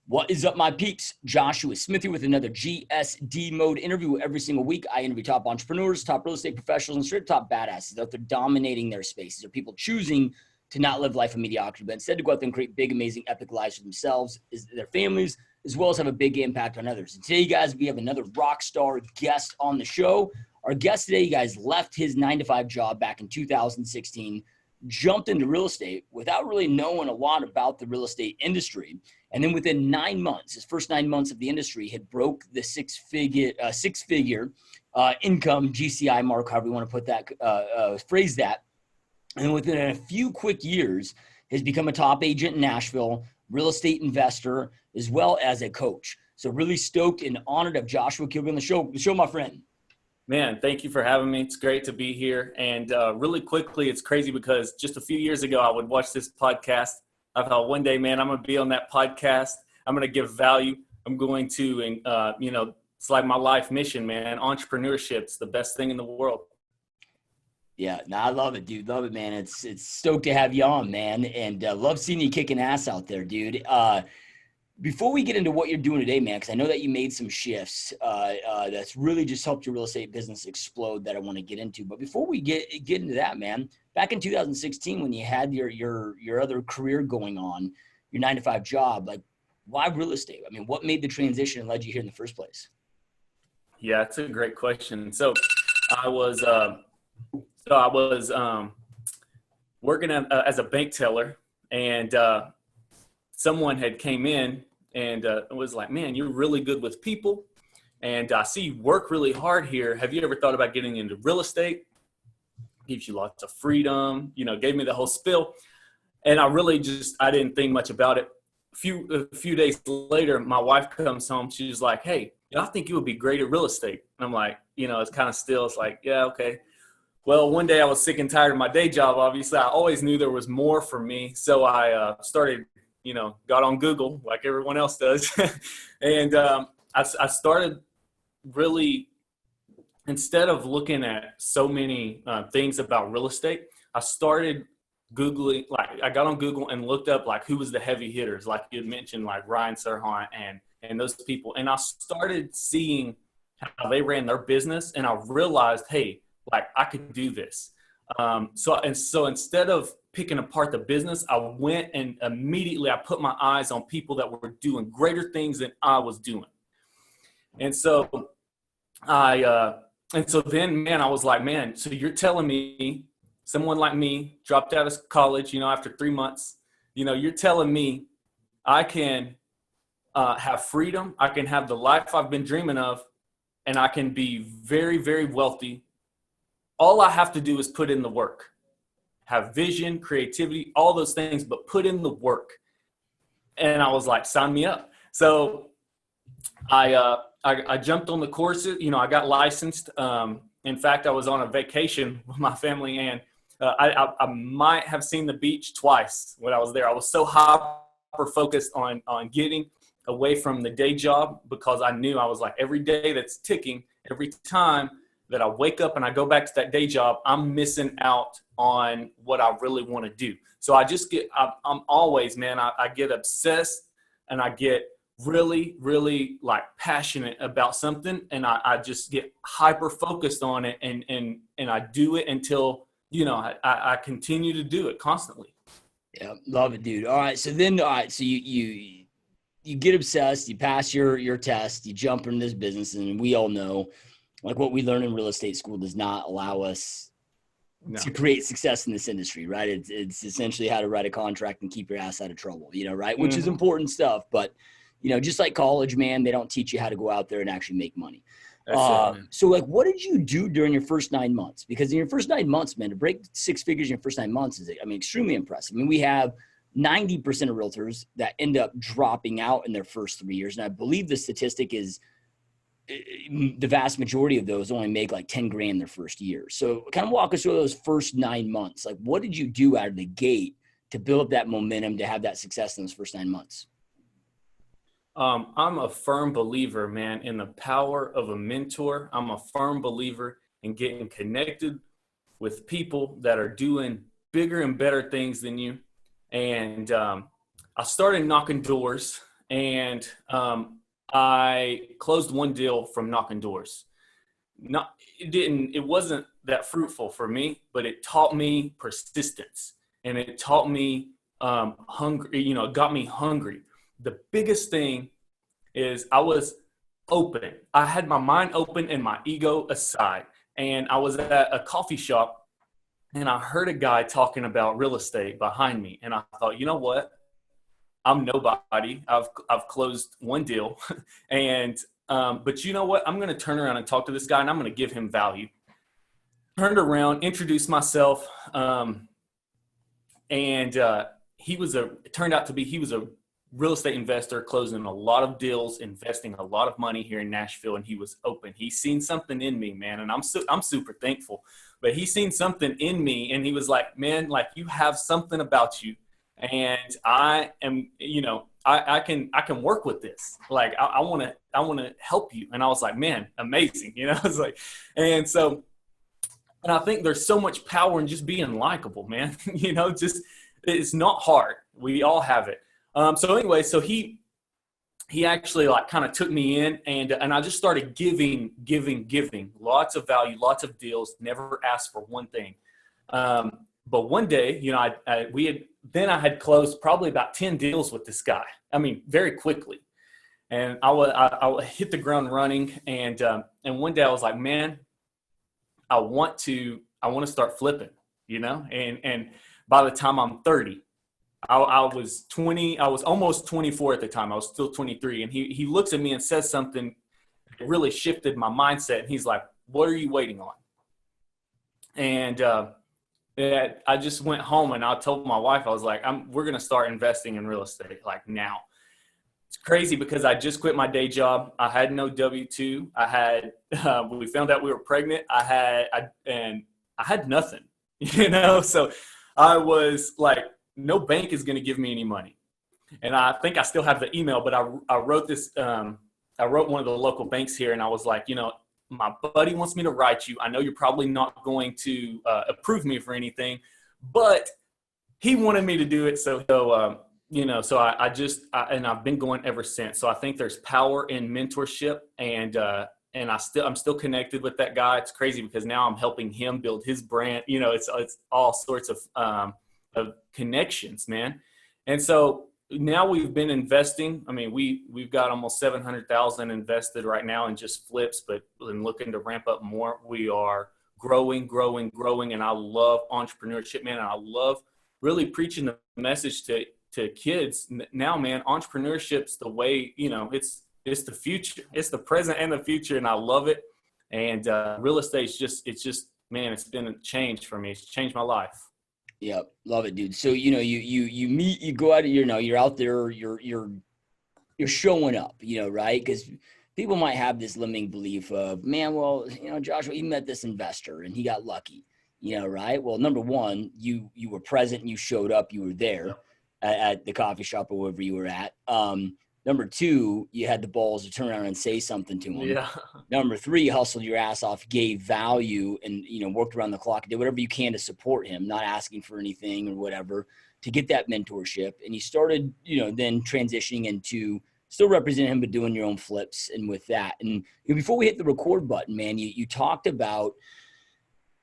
What is up, my peeps? Joshua Smith here with another GSD mode interview. Every single week, I interview top entrepreneurs, top real estate professionals, and straight top badasses out there dominating their spaces. They're people choosing to not live life of mediocrity, but instead to go out there and create big, amazing, epic lives for themselves, their families, as well as have a big impact on others. And today, guys, we have another rock star guest on the show. Our guest today, guys, left his 9-to-5 job back in 2016, jumped into real estate without really knowing a lot about the real estate industry. And then within 9 months, his first 9 months of the industry had broke the six-figure income GCI mark, however you want to put that, phrase that. And within a few quick years, has become a top agent in Nashville, real estate investor, as well as a coach. So really stoked and honored to have Joshua Kilby on the show. My friend. Man, thank you for having me. It's great to be here. And really quickly, it's crazy because just a few years ago, I would watch this podcast. I thought one day, man, I'm going to be on that podcast. I'm going to give value. I'm going to, it's like my life mission, man. Entrepreneurship's the best thing in the world. Yeah, no, I love it, dude. Love it, man. It's stoked to have you on, man. And love seeing you kicking ass out there, dude. Before we get into what you're doing today, man, because I know that you made some shifts that's really just helped your real estate business explode that I want to get into. But before we get into that, man, back in 2016 when you had your other career going on, your 9-to-5 job, like why real estate? I mean, what made the transition and led you here in the first place? Yeah, it's a great question. So I was working as a bank teller, and someone had came in and was like, man, you're really good with people. And I see you work really hard here. Have you ever thought about getting into real estate? Gives you lots of freedom, gave me the whole spill. And I didn't think much about it. A few days later, my wife comes home. She's like, hey, I think you would be great at real estate. And I'm like, it's kind of still, it's like, yeah, okay. Well, one day I was sick and tired of my day job. Obviously, I always knew there was more for me. So I started got on Google like everyone else does. And I started really, instead of looking at so many things about real estate, I started Googling, like I got on Google and looked up like who was the heavy hitters, like you had mentioned, like Ryan Serhant and those people. And I started seeing how they ran their business, and I realized, hey, like I could do this. So instead of picking apart the business, I went and immediately I put my eyes on people that were doing greater things than I was doing. And so then, man, I was like, man, so you're telling me someone like me dropped out of college, after 3 months, you're telling me I can have freedom. I can have the life I've been dreaming of, and I can be very, very wealthy. All I have to do is put in the work. Have vision, creativity, all those things, but put in the work. And I was like, sign me up. So I jumped on the courses. I got licensed. In fact, I was on a vacation with my family, and I might have seen the beach twice when I was there. I was so hyper focused on getting away from the day job, because I knew, I was like, every day that's ticking, every time that I wake up and I go back to that day job, I'm missing out on what I really want to do. So I'm always, man, I get obsessed, and I get really, really like passionate about something, and I just get hyper focused on it, and I do it until, I continue to do it constantly. Yeah, love it, dude. All right, so you get obsessed, you pass your test, you jump into this business, and we all know, like what we learn in real estate school does not allow us to create success in this industry, right? It's essentially how to write a contract and keep your ass out of trouble, right? Which is important stuff. But, just like college, man, they don't teach you how to go out there and actually make money. So like, what did you do during your first 9 months? Because in your first 9 months, man, to break 6 figures in your first 9 months is, extremely impressive. We have 90% of realtors that end up dropping out in their first 3 years. And I believe the statistic is the vast majority of those only make like 10 grand their first year. So kind of walk us through those first 9 months. Like, what did you do out of the gate to build up that momentum, to have that success in those first 9 months? I'm a firm believer, man, in the power of a mentor. I'm a firm believer in getting connected with people that are doing bigger and better things than you. And I started knocking doors and I closed one deal from knocking doors. It wasn't that fruitful for me, but it taught me persistence, and it taught me hungry, it got me hungry. The biggest thing is I was open. I had my mind open and my ego aside. And I was at a coffee shop, and I heard a guy talking about real estate behind me. And I thought, you know what? I'm nobody. I've closed one deal, and but you know what? I'm going to turn around and talk to this guy, and I'm going to give him value. Turned around, introduced myself, and it turned out to be he was a real estate investor, closing a lot of deals, investing a lot of money here in Nashville, and he was open. He's seen something in me, man, and I'm super thankful. But he's seen something in me, and he was like, man, like you have something about you. And I am, I can work with this. Like, I want to help you. And I was like, man, amazing. I was like, and so, and I think there's so much power in just being likable, man. Just, it's not hard. We all have it. So anyway, so he actually like kind of took me in, and I just started giving lots of value, lots of deals, never asked for one thing. But one day, I had closed probably about 10 deals with this guy. I mean, very quickly. And I hit the ground running. And one day I was like, man, I want to start flipping, and by the time I'm 30, I was 20, I was almost 24 at the time. I was still 23. And he looks at me and says something that really shifted my mindset. And he's like, what are you waiting on? And, I just went home and I told my wife, I was like, we're going to start investing in real estate like now. It's crazy because I just quit my day job. I had no W-2. We found out we were pregnant. I had nothing, so I was like, no bank is going to give me any money. And I think I still have the email, but I wrote this, I wrote one of the local banks here, and I was like, my buddy wants me to write you. I know you're probably not going to approve me for anything, but he wanted me to do it. So I've been going ever since. So I think there's power in mentorship, and I'm still connected with that guy. It's crazy because now I'm helping him build his brand. It's all sorts of connections, man. And so now we've been investing. I mean, we've got almost 700,000 invested right now in just flips, but I'm looking to ramp up more. We are growing. And I love entrepreneurship, man. And I love really preaching the message to kids now, man. Entrepreneurship's the way, it's the future. It's the present and the future. And I love it. And real estate's man, it's been a change for me. It's changed my life. Yep. Love it, dude. So, you go out, you're out there, you're showing up, right? Because people might have this limiting belief of, man, well, Joshua, he met this investor and he got lucky, right? Well, number one, you were present and you showed up, you were there at the coffee shop or wherever you were at. Number two, you had the balls to turn around and say something to him. Yeah. Number three, you hustled your ass off, gave value, and, worked around the clock, did whatever you can to support him, not asking for anything or whatever, to get that mentorship. And you started, then transitioning into still representing him, but doing your own flips. And with that, and before we hit the record button, man, you talked about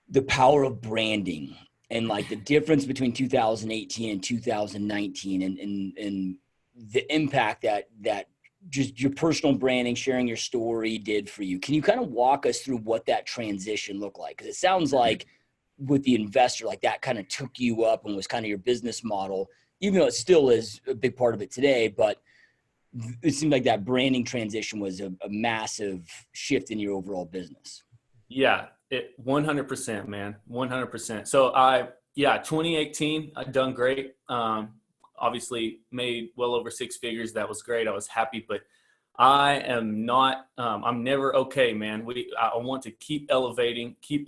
the power of branding and like the difference between 2018 and 2019 and the impact that just your personal branding, sharing your story did for you. Can you kind of walk us through what that transition looked like? Because it sounds like with the investor, like that kind of took you up and was kind of your business model, even though it still is a big part of it today. But it seemed like that branding transition was a massive shift in your overall business. Yeah, 100%, man, 100%. So 2018, I done great. Obviously made well over six figures. That was great. I was happy, but I am not, I'm never okay, man. I want to keep elevating, keep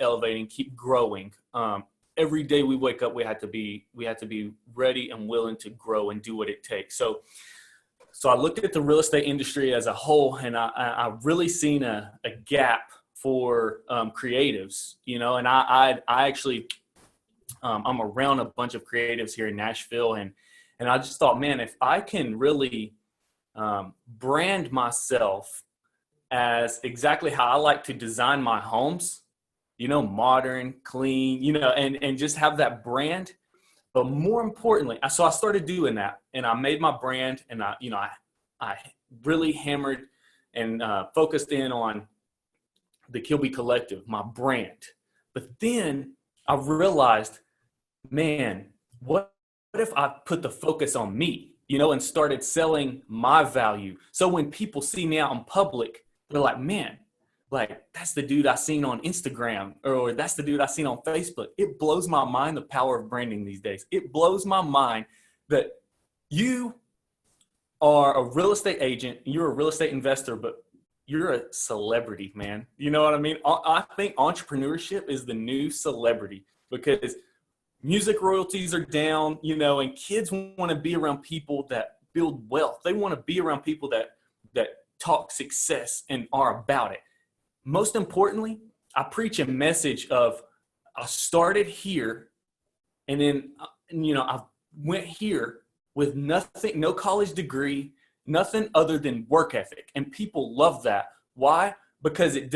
growing. Every day we wake up, we have to be ready and willing to grow and do what it takes. So I looked at the real estate industry as a whole, and I really seen a gap for creatives, and I actually, I'm around a bunch of creatives here in Nashville, and I just thought, man, if I can really brand myself as exactly how I like to design my homes, modern, clean, and just have that brand. But more importantly, so I started doing that, and I made my brand, and I really hammered and focused in on the Kilby Collective, my brand. But then I realized, man, what if I put the focus on me, and started selling my value? So when people see me out in public, they're like, man, like that's the dude I seen on Instagram, or that's the dude I seen on Facebook. It blows my mind, the power of branding these days. It blows my mind that you are a real estate agent, you're a real estate investor, but you're a celebrity, man. You know what I mean? I think entrepreneurship is the new celebrity, because music royalties are down, and kids want to be around people that build wealth. They want to be around people that talk success and are about it. Most importantly, I preach a message of I started here, and then I went here with nothing, no college degree, nothing other than work ethic, and people love that. Why? Because it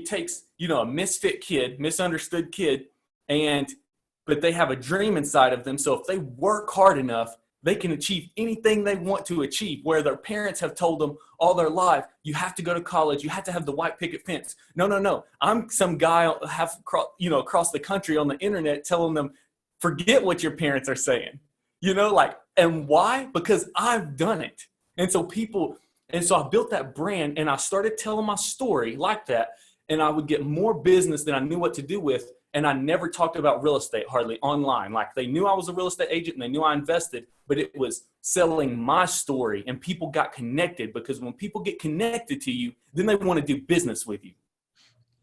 takes a misfit kid, misunderstood kid, but they have a dream inside of them. So if they work hard enough, they can achieve anything they want to achieve, where their parents have told them all their life, you have to go to college, you have to have the white picket fence. No. I'm some guy across the country on the internet telling them, forget what your parents are saying. And why? Because I've done it. And so I built that brand, and I started telling my story like that, and I would get more business than I knew what to do with. And I never talked about real estate hardly online. Like, they knew I was a real estate agent and they knew I invested, but it was selling my story, and people got connected, because when people get connected to you, then they want to do business with you.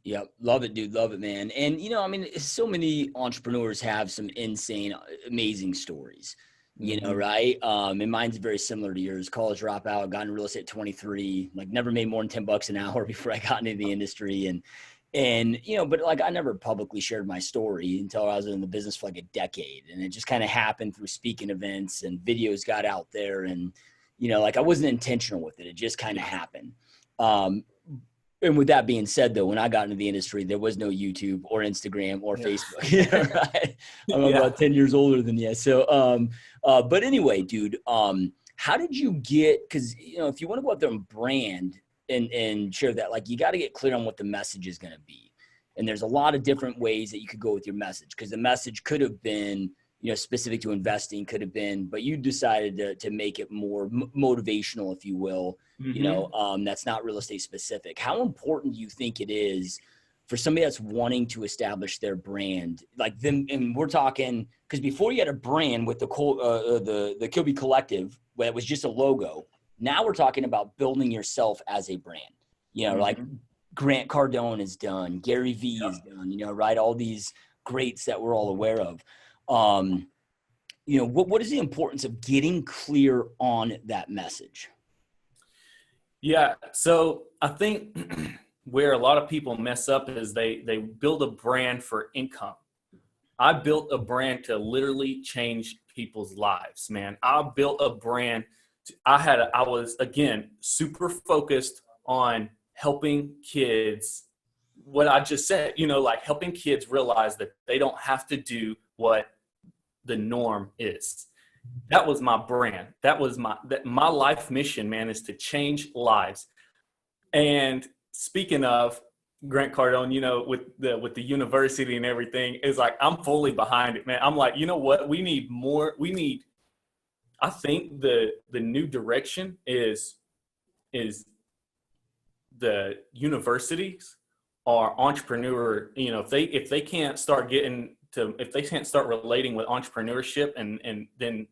Yeah, love it, dude. Love it, man. And, so many entrepreneurs have some insane, amazing stories, right? And mine's very similar to yours. College dropout, got into real estate at 23, like never made more than $10 an hour before I got into the industry. And, but like I never publicly shared my story until I was in the business for like a decade. And it just kind of happened through speaking events, and videos got out there, and, like I wasn't intentional with it. It just kind of happened. And with that being said, though, when I got into the industry, there was no YouTube or Instagram or Facebook. Right? I'm about 10 years older than you. So, but anyway, dude, how did you get, because, if you want to go out there and brand and share that, like, you got to get clear on what the message is going to be. And there's a lot of different ways that you could go with your message, because the message could have been, specific to investing, could have been, but you decided to make it more motivational, if you will, that's not real estate specific. How important do you think it is for somebody that's wanting to establish their brand, like them? And we're talking, because before you had a brand with the Kilby Collective, where it was just a logo. Now we're talking about building yourself as a brand, like Grant Cardone is done, Gary Vee is done, right? All these greats that we're all aware of. What is the importance of getting clear on that message? Yeah. So I think where a lot of people mess up is they build a brand for income. I built a brand to literally change people's lives, man. I built a brand. I was, again, super focused on helping kids. What I just said, like helping kids realize that they don't have to do what the norm is. That was my brand. That was my life mission, man, is to change lives. And speaking of Grant Cardone, with the university and everything, is like, I'm fully behind it, man. I'm like, you know what? We need more. I think the new direction is the universities are entrepreneur. If they can't start if they can't start relating with entrepreneurship, and then,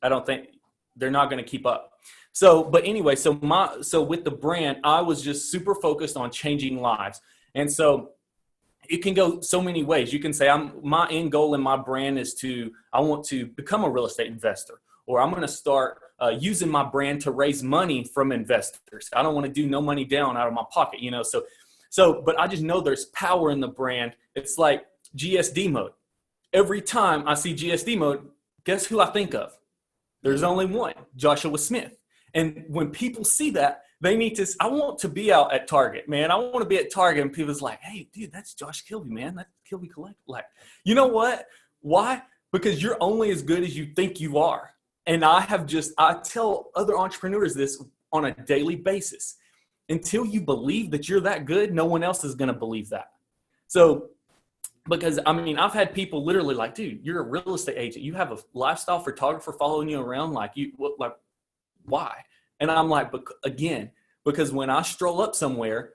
I don't think they're not going to keep up. So, but anyway, so with the brand, I was just super focused on changing lives. And so it can go so many ways. You can say, my end goal in my brand is I want to become a real estate investor, or I'm going to start using my brand to raise money from investors. I don't want to do no money down out of my pocket, but I just know there's power in the brand. It's like GSD mode. Every time I see GSD mode, guess who I think of? There's only one, Joshua Smith. And when people see that, they need to, I want to be out at Target, man. I want to be at Target and people's like, hey, dude, that's Josh Kilby, man. That's Kilby Collect. Like, you know what? Why? Because you're only as good as you think you are. And I tell other entrepreneurs this on a daily basis. Until you believe that you're that good, no one else is going to believe that. So, because I mean, I've had people literally like, dude, you're a real estate agent. You have a lifestyle photographer following you around. Like, why? And I'm like, because when I stroll up somewhere,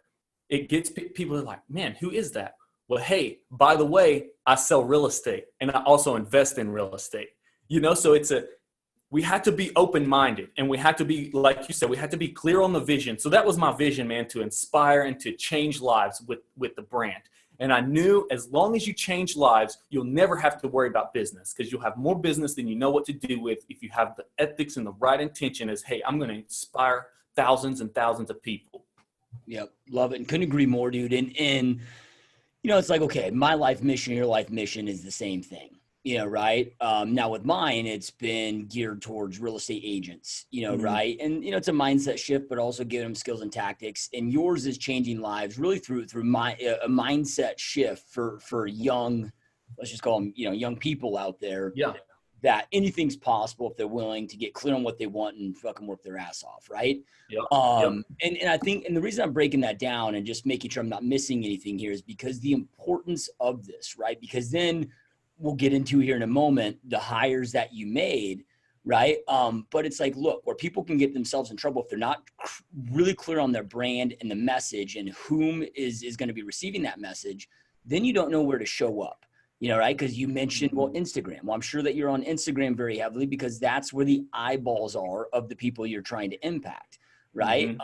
it gets people are like, man, who is that? Well, hey, by the way, I sell real estate and I also invest in real estate. So we had to be open-minded, and we had to be, like you said, we had to be clear on the vision. So that was my vision, man, to inspire and to change lives with the brand. And I knew as long as you change lives, you'll never have to worry about business, because you'll have more business than you know what to do with if you have the ethics and the right intention as, hey, I'm going to inspire thousands and thousands of people. Yep. Love it. And couldn't agree more, dude. And it's like, okay, my life mission, your life mission is the same thing. Right. Now with mine, it's been geared towards real estate agents, right. And, it's a mindset shift, but also giving them skills and tactics. And yours is changing lives really through a mindset shift for young, let's just call them, young people out there. Yeah. That anything's possible if they're willing to get clear on what they want and fucking work their ass off. Right. Yep. And I think, and the reason I'm breaking that down and just making sure I'm not missing anything here is because the importance of this, right. Because then we'll get into here in a moment, the hires that you made, right? But it's like, look, where people can get themselves in trouble if they're not really clear on their brand and the message and whom is going to be receiving that message, then you don't know where to show up, right? Because you mentioned, well, Instagram. Well, I'm sure that you're on Instagram very heavily because that's where the eyeballs are of the people you're trying to impact, right?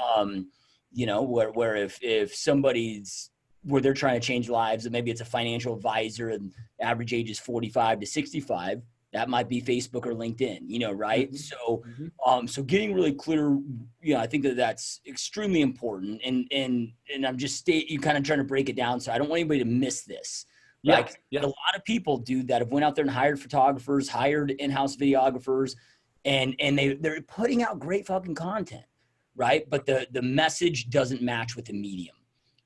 Where if somebody's, where they're trying to change lives, and maybe it's a financial advisor and average age is 45 to 65, that might be Facebook or LinkedIn, right? Mm-hmm. So getting really clear, I think that's extremely important. And I'm just you kind of trying to break it down. So I don't want anybody to miss this. Right? Yeah. A lot of people do that have went out there and hired photographers, hired in-house videographers, and they're putting out great fucking content, right? But the message doesn't match with the medium.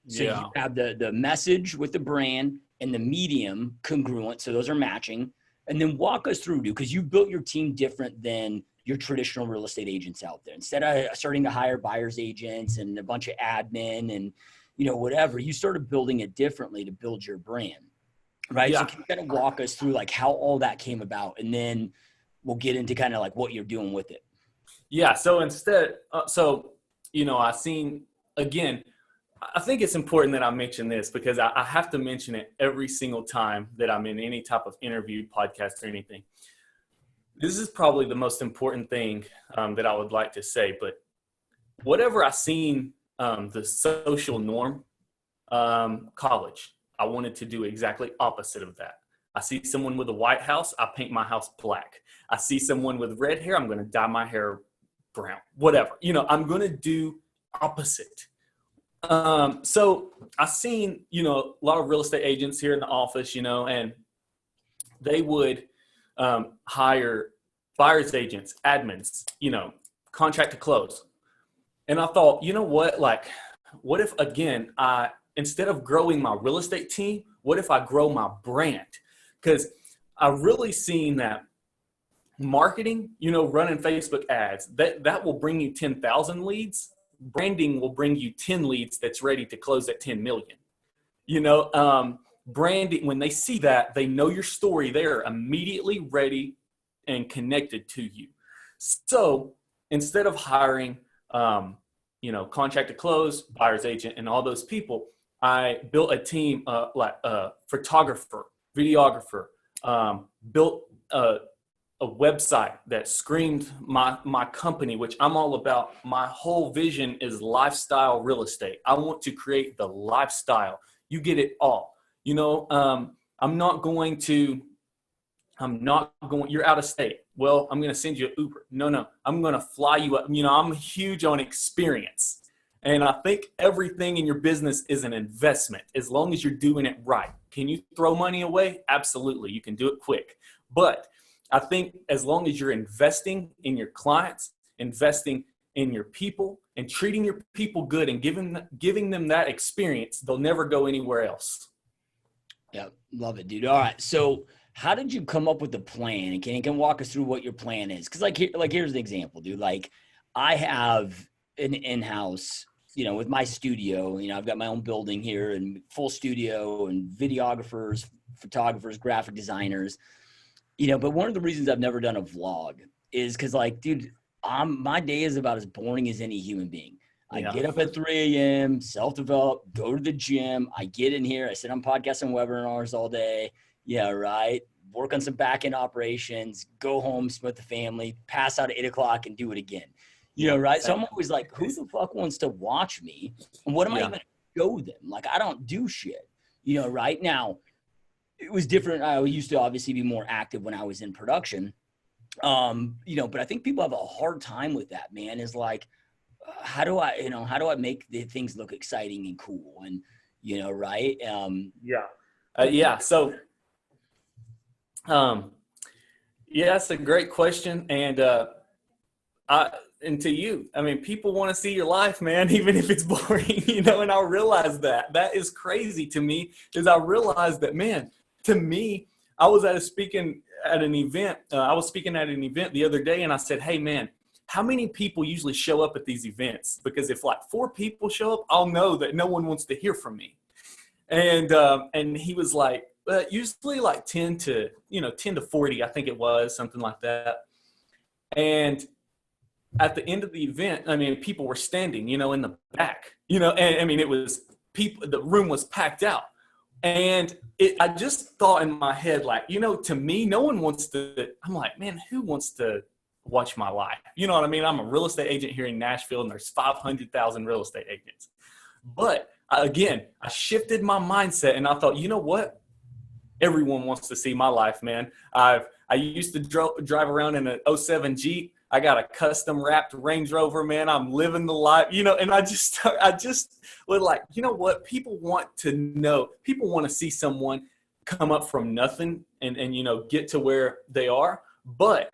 So you have the message with the brand and the medium congruent. So those are matching. And then walk us through, dude, because you built your team different than your traditional real estate agents out there. Instead of starting to hire buyer's agents and a bunch of admin and, whatever, you started building it differently to build your brand, right? Yeah. So can you kind of walk us through like how all that came about? And then we'll get into kind of like what you're doing with it. Yeah. So I seen, again, I think it's important that I mention this because I have to mention it every single time that I'm in any type of interview, podcast, or anything. This is probably the most important thing that I would like to say. But whatever I seen the social norm, college, I wanted to do exactly opposite of that. I see someone with a white house, I paint my house black. I see someone with red hair, I'm going to dye my hair brown. Whatever. I'm going to do opposite. So I've seen, a lot of real estate agents here in the office, and they would hire buyer's agents, admins, contract to close. And I thought, you know what, what if, again, instead of growing my real estate team, what if I grow my brand? Because I've really seen that marketing, running Facebook ads, that will bring you 10,000 leads. Branding will bring you 10 leads that's ready to close at 10 million. Branding, when they see that, they know your story, they're immediately ready and connected to you. So instead of hiring, contract to close, buyer's agent, and all those people, I built a team like a photographer, videographer, built a website that screamed my company, which I'm all about. My whole vision is lifestyle real estate. I want to create the lifestyle. You get it all. I'm not going, you're out of state. Well, I'm going to send you an Uber. No, I'm going to fly you up. I'm huge on experience. And I think everything in your business is an investment as long as you're doing it right. Can you throw money away? Absolutely. You can do it quick. But I think as long as you're investing in your clients, investing in your people and treating your people good and giving them that experience, they'll never go anywhere else. Yeah, love it, dude. All right, so how did you come up with the plan? And can you walk us through what your plan is? Because here's an example, dude. Like I have an in-house, with my studio. I've got my own building here and full studio and videographers, photographers, graphic designers. But one of the reasons I've never done a vlog is because, like, dude, my day is about as boring as any human being. I get up at 3 a.m., self-develop, go to the gym. I get in here. I sit on podcasts and webinars all day. Yeah, right. Work on some back-end operations, go home, spend with the family, pass out at 8 o'clock and do it again. Right. So I'm always like, who the fuck wants to watch me? And what am I even going to show them? Like, I don't do shit, right now. It was different. I used to obviously be more active when I was in production. But I think people have a hard time with that, man, is like, how do I make the things look exciting and cool and, right. So, that's a great question. And to you, I mean, people want to see your life, man, even if it's boring, and I realize that is crazy to me, is I realized that, man, to me, I was speaking at an event the other day, and I said, hey, man, how many people usually show up at these events? Because if like 4 people show up, I'll know that no one wants to hear from me. And he was like, usually like 10 to 40, I think it was, something like that. And at the end of the event, I mean, people were standing, in the back, and I mean, it was people, the room was packed out. And I just thought in my head, like, to me, no one wants to, I'm like, man, who wants to watch my life? You know what I mean? I'm a real estate agent here in Nashville, and there's 500,000 real estate agents. But again, I shifted my mindset, and I thought, you know what? Everyone wants to see my life, man. I used to drive around in an '07 Jeep. I got a custom wrapped Range Rover, man. I'm living the life, and I just was like, you know what? People want to know. People want to see someone come up from nothing and get to where they are. But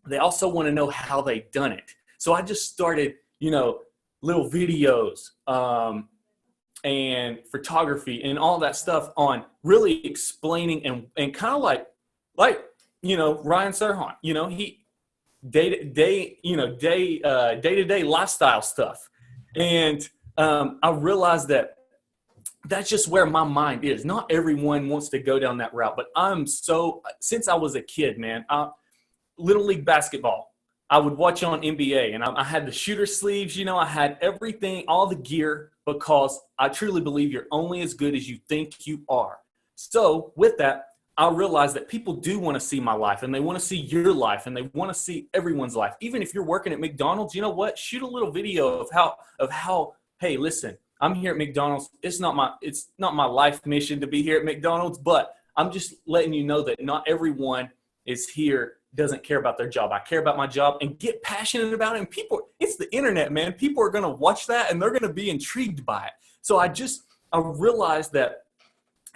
they also want to know how they done it. So I just started, little videos and photography and all that stuff on really explaining and kind of like Ryan Serhant, he day-to-day lifestyle stuff. And I realized that that's just where my mind is. Not everyone wants to go down that route, but since I was a kid, man, Little League basketball, I would watch on NBA, and I had the shooter sleeves, I had everything, all the gear, because I truly believe you're only as good as you think you are. So with that, I realized that people do want to see my life, and they want to see your life, and they want to see everyone's life. Even if you're working at McDonald's, you know what? Shoot a little video of how, hey, listen, I'm here at McDonald's. It's not my life mission to be here at McDonald's, but I'm just letting you know that not everyone is here, doesn't care about their job. I care about my job and get passionate about it. And it's the internet, man. People are going to watch that and they're going to be intrigued by it. So I realized that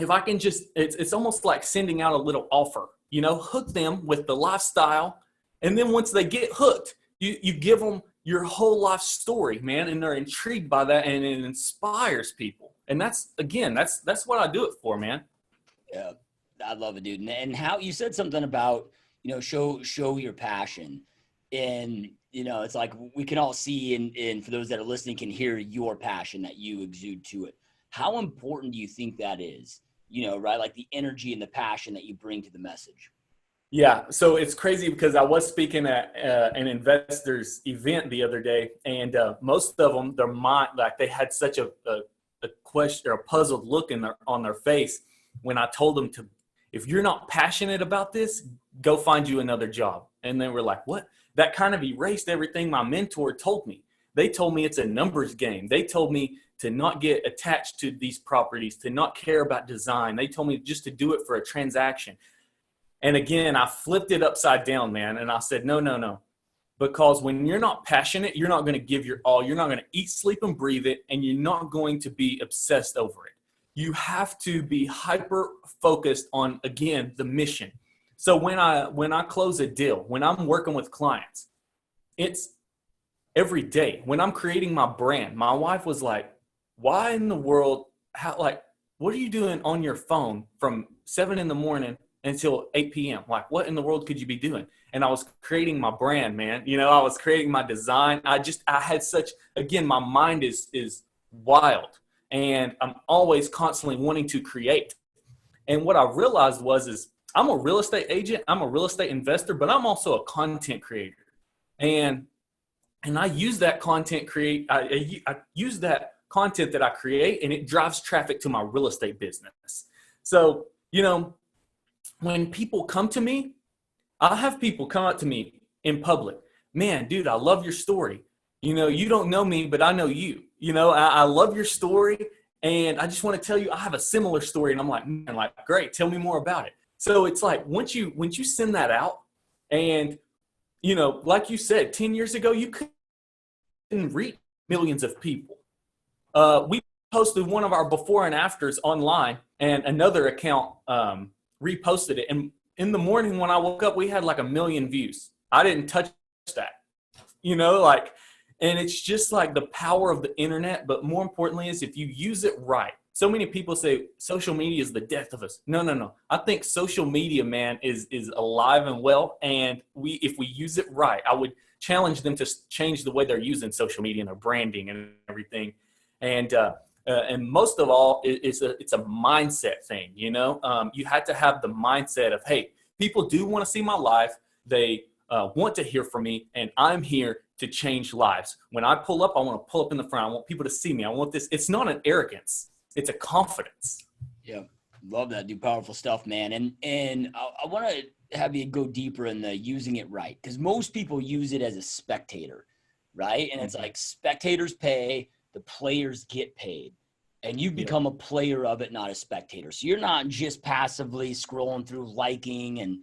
if I can it's almost like sending out a little offer, hook them with the lifestyle. And then once they get hooked, you give them your whole life story, man. And they're intrigued by that, and it inspires people. And that's what I do it for, man. Yeah, I love it, dude. And how you said something about, show your passion. And, it's like we can all see, and for those that are listening can hear your passion that you exude to it. How important do you think that is? Right? Like the energy and the passion that you bring to the message. Yeah. So it's crazy because I was speaking at an investors event the other day, and most of them, their mind, like they had such a question or a puzzled look on their face when I told them to, if you're not passionate about this, go find you another job. And they were like, what? That kind of erased everything my mentor told me. They told me it's a numbers game. They told me to not get attached to these properties, to not care about design. They told me just to do it for a transaction. And again, I flipped it upside down, man. And I said, no. Because when you're not passionate, you're not going to give your all. You're not going to eat, sleep, and breathe it. And you're not going to be obsessed over it. You have to be hyper focused on, again, the mission. So when I close a deal, when I'm working with clients, it's every day when I'm creating my brand, my wife was like, why in the world, what are you doing on your phone from 7 a.m. until 8 p.m.? Like, what in the world could you be doing? And I was creating my brand, man. I was creating my design. I had again, my mind is wild, and I'm always constantly wanting to create. And what I realized is I'm a real estate agent, I'm a real estate investor, but I'm also a content creator. And I use that I use that content that I create, and it drives traffic to my real estate business. So, when people come to me, I have people come up to me in public. Man, dude, I love your story. You don't know me, but I know you. I love your story, and I just want to tell you I have a similar story. And I'm like, man, great, tell me more about it. So it's like once you send that out, and like you said, 10 years ago, you couldn't reach millions of people. We posted one of our before and afters online, and another account reposted it. And in the morning when I woke up, we had like 1 million views. I didn't touch that, and it's just like the power of the internet. But more importantly is if you use it right. So many people say social media is the death of us. No. I think social media, man, is alive and well. And if we use it right, I would challenge them to change the way they're using social media and their branding and everything. And most of all, it's a mindset thing. You have to have the mindset of, hey, people do want to see my life. They want to hear from me, and I'm here to change lives. When I pull up, I want to pull up in the front. I want people to see me. I want this. It's not an arrogance. It's a confidence. Yeah. Love that, dude. Powerful stuff, man. And I want to have you go deeper in the using it right, because most people use it as a spectator, right? And it's like spectators pay, the players get paid, and you become a player of it, not a spectator. So you're not just passively scrolling through, liking and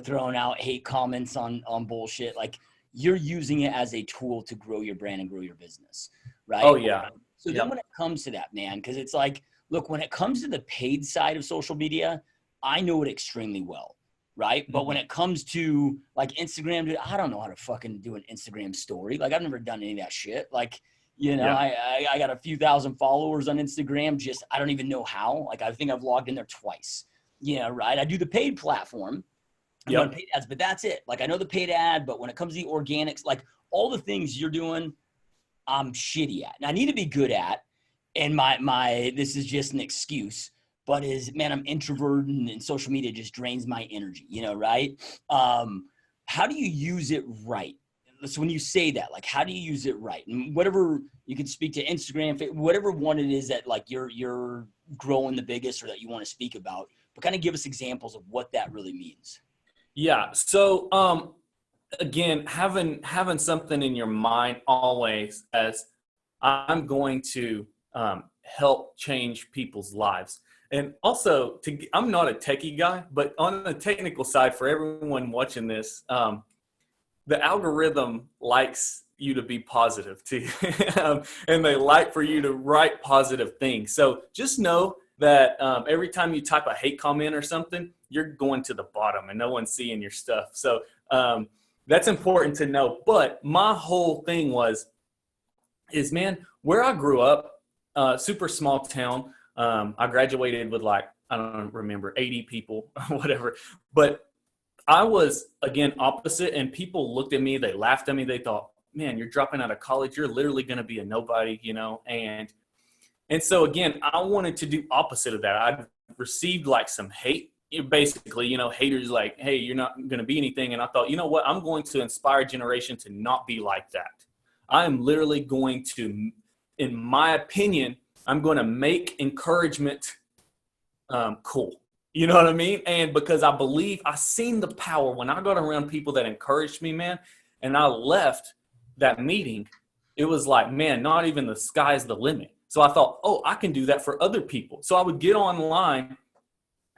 throwing out hate comments on bullshit. Like, you're using it as a tool to grow your brand and grow your business, right? Oh yeah. So then when it comes to that, man, because it's like, look, when it comes to the paid side of social media, I know it extremely well, right? But when it comes to like Instagram, dude, I don't know how to fucking do an Instagram story. Like, I've never done any of that shit. Like, I got a few thousand followers on Instagram. I don't even know how. Like, I think I've logged in there twice. Right? I do the paid platform. I'm on paid ads, but that's it. Like, I know the paid ad, but when it comes to the organics, like all the things you're doing, I'm shitty at. And I need to be good at. And my this is just an excuse, but I'm introverted, and social media just drains my energy, right? How do you use it right? So when you say that, like, how do you use it right? And whatever you can speak to Instagram, whatever one it is that like you're growing the biggest or that you want to speak about, but kind of give us examples of what that really means. Yeah. So, again, having something in your mind always as I'm going to help change people's lives. And also, I'm not a techie guy, but on the technical side, for everyone watching this, the algorithm likes you to be positive too, and they like for you to write positive things. So just know that every time you type a hate comment or something, you're going to the bottom and no one's seeing your stuff. So that's important to know. But my whole thing is, man, where I grew up, super small town. I graduated with I don't remember, 80 people or whatever. But I was, again, opposite, and people looked at me, they laughed at me, they thought, man, you're dropping out of college, you're literally going to be a nobody, and so, again, I wanted to do opposite of that. I received some hate, basically, haters like, hey, you're not going to be anything. And I thought, you know what, I'm going to inspire a generation to not be like that. I am literally going to, in my opinion, I'm going to make encouragement cool. You know what I mean? And because I believe I seen the power when I got around people that encouraged me, man, and I left that meeting, it was like, man, not even the sky's the limit. So I thought, oh, I can do that for other people. So I would get online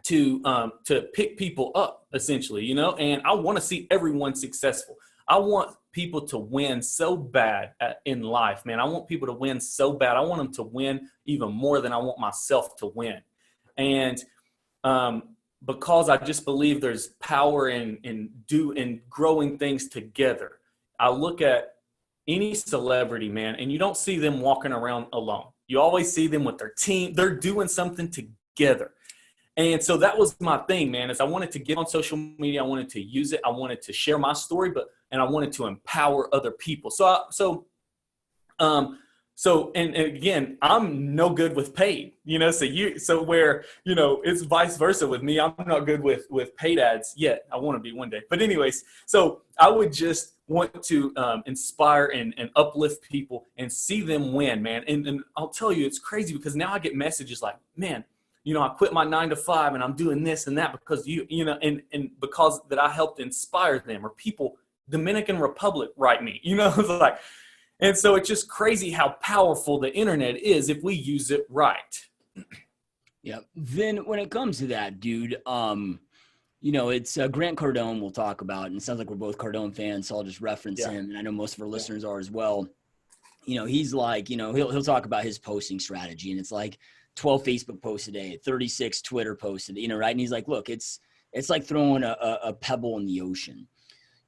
to pick people up, essentially, and I want to see everyone successful. I want people to win so bad in life, man. I want people to win so bad. I want them to win even more than I want myself to win. And because I just believe there's power in growing things together. I look at any celebrity, man, and you don't see them walking around alone. You always see them with their team. They're doing something together. And so that was my thing, man, is I wanted to get on social media. I wanted to use it. I wanted to share my story, and I wanted to empower other people. And again, I'm no good with paid, so where, it's vice versa with me. I'm not good with paid ads yet. I want to be one day. But anyways, so I would just want to inspire and uplift people and see them win, man. And I'll tell you, it's crazy because now I get messages like, man, I quit my 9 to 5 and I'm doing this and that because and because that I helped inspire them, or people, Dominican Republic write me, it's like, and so it's just crazy how powerful the internet is if we use it right. Yeah. Then when it comes to that, dude, it's Grant Cardone we'll talk about, and it sounds like we're both Cardone fans, so I'll just reference him, and I know most of our listeners are as well. He's like, he'll talk about his posting strategy, and it's like 12 Facebook posts a day, 36 Twitter posts a day, right? And he's like, look, it's like throwing a pebble in the ocean.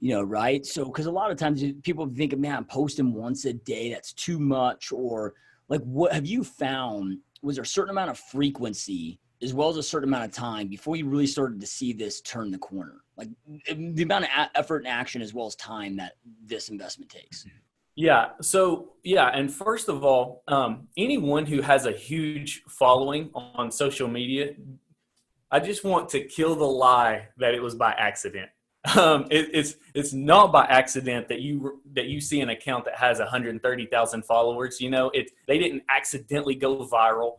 Right? So, because a lot of times people think, man, I'm posting once a day, that's too much. Or like, what have you found? Was there a certain amount of frequency as well as a certain amount of time before you really started to see this turn the corner? Like the amount of effort and action as well as time that this investment takes. Yeah. So, and first of all, anyone who has a huge following on social media, I just want to kill the lie that it was by accident. It's not by accident that you see an account that has 130,000 followers. They didn't accidentally go viral.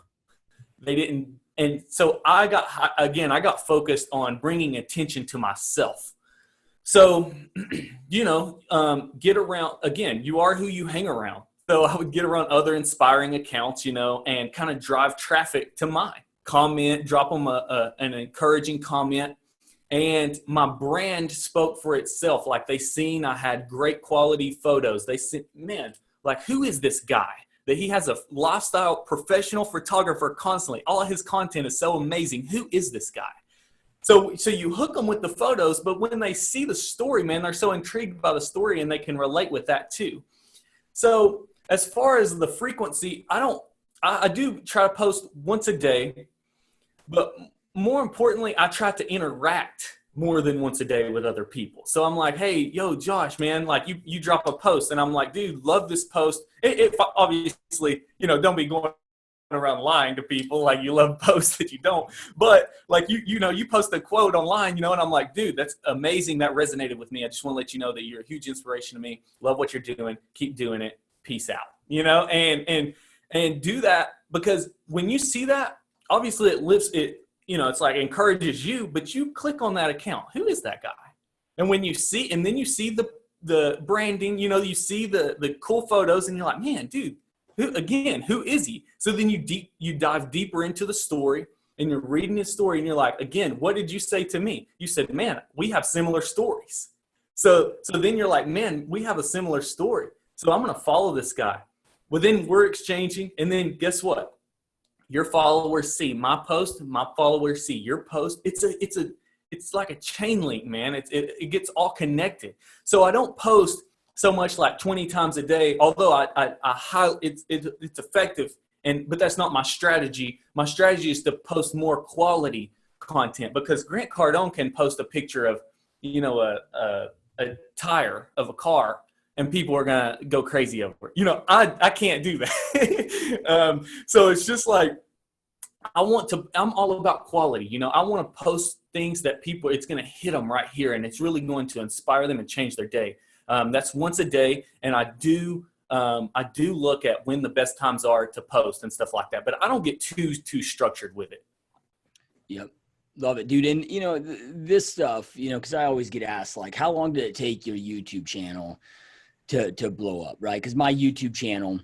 They didn't. And so I got focused on bringing attention to myself. So, get around, again, you are who you hang around. So I would get around other inspiring accounts, and kind of drive traffic to mine. Comment, drop them an encouraging comment. And my brand spoke for itself. Like they seen I had great quality photos. They said, man, like who is this guy? That he has a lifestyle professional photographer constantly. All of his content is so amazing. Who is this guy? So you hook them with the photos, but when they see the story, man, they're so intrigued by the story and they can relate with that too. So as far as the frequency, I do try to post once a day, but more importantly, I try to interact more than once a day with other people. So I'm like, hey, yo, Josh, man, like you drop a post and I'm like, dude, love this post. If obviously, don't be going around lying to people like you love posts that you don't, but like you post a quote online, and I'm like, dude, that's amazing. That resonated with me. I just want to let you know that you're a huge inspiration to me. Love what you're doing. Keep doing it. Peace out. And do that, because when you see that, obviously it lifts it. It's like encourages you, but you click on that account. Who is that guy? And when you see, and then you see the branding, you see the cool photos, and you're like, man, dude, who is he? So then you dive deeper into the story, and you're reading his story, and you're like, again, what did you say to me? You said, man, we have similar stories. So then you're like, man, we have a similar story. So I'm going to follow this guy. Well, then we're exchanging, and then guess what? Your followers see my post, my followers see your post. It's like a chain link, man. It gets all connected. So I don't post so much like 20 times a day, although it's effective, but that's not my strategy. My strategy is to post more quality content, because Grant Cardone can post a picture of, a tire of a car, and people are going to go crazy over it. I can't do that. So it's just like, I'm all about quality. I want to post things that it's going to hit them right here, and it's really going to inspire them and change their day. That's once a day. And I do look at when the best times are to post and stuff like that, but I don't get too structured with it. Yep. Love it, dude. And, this stuff, because I always get asked, like, how long did it take your YouTube channel to blow up, right? Because my YouTube channel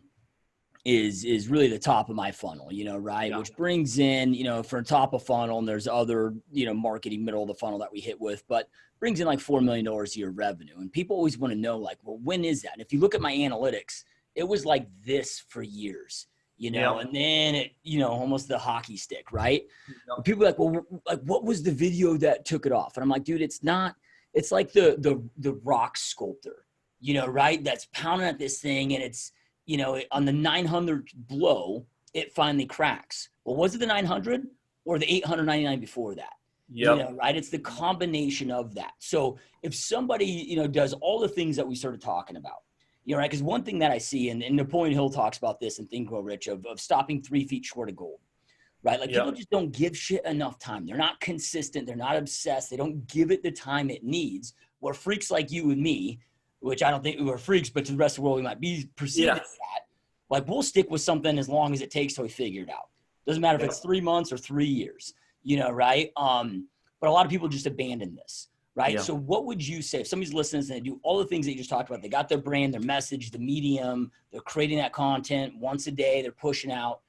is really the top of my funnel, right? Yeah. Which brings in, for top of funnel, and there's other, marketing middle of the funnel that we hit with, but brings in like $4 million a year revenue. And people always want to know, like, well, when is that? And if you look at my analytics, it was like this for years. Yeah. And then it, almost the hockey stick, right? Yeah. People are like, well, like, what was the video that took it off? And I'm like, dude, it's not, it's like the rock sculptor, right? That's pounding at this thing, and it's, on the 900th blow, it finally cracks. Well, was it the 900 or the 899 before that? Yep. Right? It's the combination of that. So if somebody, does all the things that we started talking about, right? Because one thing that I see, and Napoleon Hill talks about this in Think and Grow Rich, of stopping 3 feet short of gold, right? Like people just don't give shit enough time. They're not consistent. They're not obsessed. They don't give it the time it needs. Where freaks like you and me, which I don't think we were freaks, but to the rest of the world, we might be perceived as that. Like we'll stick with something as long as it takes till we figure it out. Doesn't matter if it's 3 months or 3 years, right? But a lot of people just abandon this, right? Yeah. So what would you say if somebody's listening and they do all the things that you just talked about? They got their brand, their message, the medium, they're creating that content once a day, they're pushing out.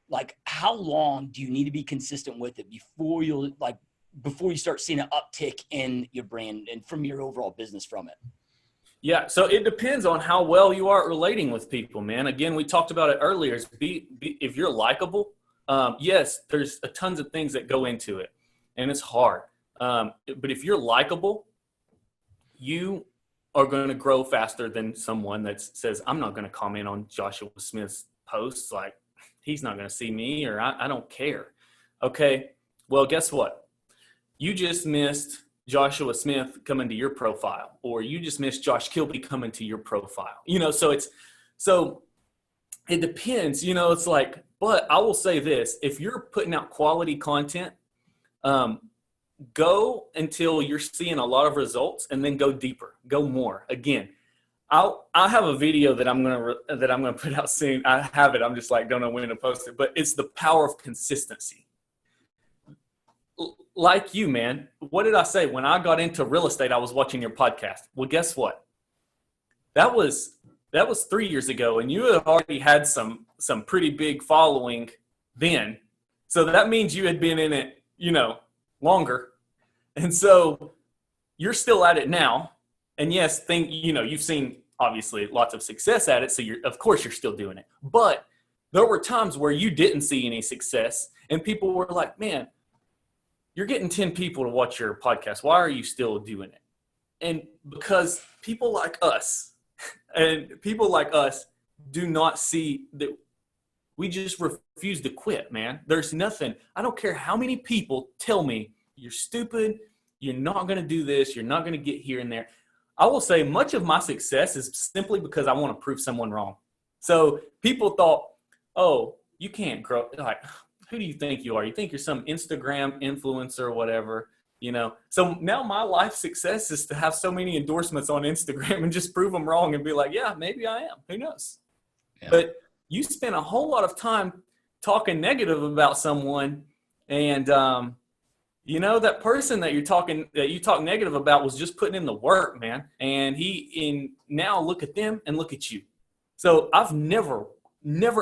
Like how long do you need to be consistent with it before you start seeing an uptick in your brand and from your overall business from it? Yeah, so it depends on how well you are relating with people, man. Again, we talked about it earlier. If you're likable, yes, there's tons of things that go into it, and it's hard. But if you're likable, you are going to grow faster than someone that says, I'm not going to comment on Joshua Smith's posts. Like, he's not going to see me, or I don't care. Okay, well, guess what? You just missed Joshua Smith coming to your profile, or you just missed Josh Kilby coming to your profile. So it depends, it's like, but I will say this, if you're putting out quality content, go until you're seeing a lot of results and then go deeper, go more. Again, I'll have a video that I'm going to put out soon. I have it. I'm just like, don't know when to post it, but it's the power of consistency. Like you, man, what did I say? When I got into real estate, I was watching your podcast. Well, guess what? That was 3 years ago, and you had already had some pretty big following then. So that means you had been in it, longer. And so you're still at it now. And yes, you've seen obviously lots of success at it. So of course you're still doing it. But there were times where you didn't see any success, and people were like, man, you're getting 10 people to watch your podcast. Why are you still doing it? And because people like us do not see that we just refuse to quit, man. There's nothing. I don't care how many people tell me you're stupid. You're not going to do this. You're not going to get here and there. I will say much of my success is simply because I want to prove someone wrong. So people thought, oh, you can't grow. Like, who do you think you are? You think you're some Instagram influencer or whatever, So now my life success is to have so many endorsements on Instagram and just prove them wrong and be like, yeah, maybe I am. Who knows? Yeah. But you spend a whole lot of time talking negative about someone, and that person that you talk negative about was just putting in the work, man. And now look at them and look at you. So I've never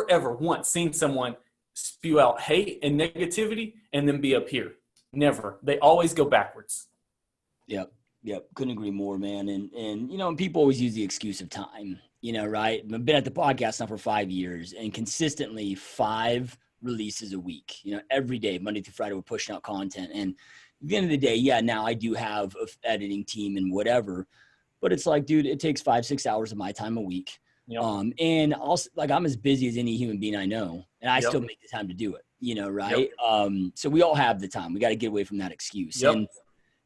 ever once seen someone spew out hate and negativity and then be up here. Never. They always go backwards. Yep. Couldn't agree more, man. And people always use the excuse of time, right? I've been at the podcast now for 5 years, and consistently 5 releases a week, every day, Monday through Friday, we're pushing out content. And at the end of the day, yeah, now I do have an editing team and whatever, but it's like, dude, it takes 5-6 hours of my time a week. Yep. And also, like, I'm as busy as any human being I know, and I still make the time to do it, right? Yep. So we all have the time. We got to get away from that excuse. Yep.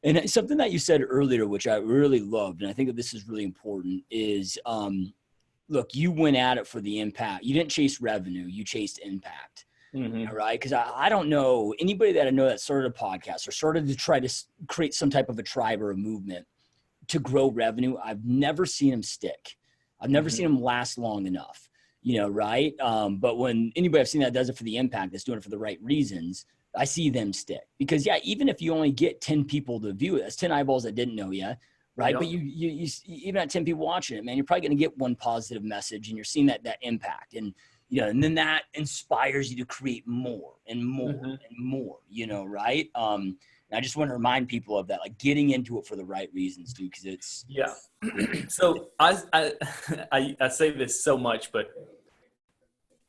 And something that you said earlier, which I really loved, and I think that this is really important, is, look, you went at it for the impact. You didn't chase revenue. You chased impact. Mm-hmm. Right? Because I don't know anybody that I know that started a podcast or started to try to create some type of a tribe or a movement to grow revenue. I've never seen them stick. I've never seen them last long enough, right? But when anybody I've seen that does it for the impact, that's doing it for the right reasons, I see them stick. Because, yeah, even if you only get 10 people to view it, that's 10 eyeballs that didn't know you, right? Yep. But you even at 10 people watching it, man, you're probably going to get one positive message, and you're seeing that impact. And, and then that inspires you to create more and more and more, right? And I just want to remind people of that, like getting into it for the right reasons, dude, because it's So I say this so much, but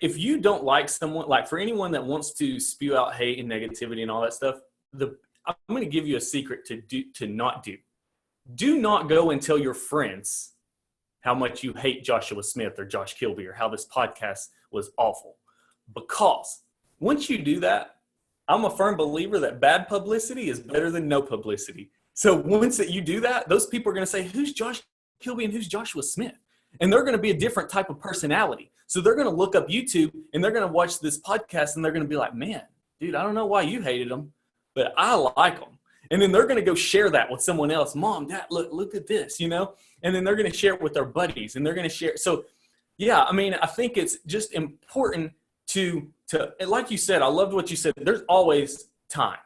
if you don't like someone, like for anyone that wants to spew out hate and negativity and all that stuff, I'm going to give you a secret to not do. Do not go and tell your friends how much you hate Joshua Smith or Josh Kilby or how this podcast was awful. Because once you do that, I'm a firm believer that bad publicity is better than no publicity. So once that you do that, those people are going to say, who's Josh Kilby and who's Joshua Smith? And they're going to be a different type of personality. So they're going to look up YouTube and they're going to watch this podcast and they're going to be like, man, dude, I don't know why you hated them, but I like them. And then they're going to go share that with someone else. Mom, Dad, look at this, you know? And then they're going to share it with their buddies and they're going to share. So yeah, I mean, I think it's just important to like you said, I loved what you said. There's always time.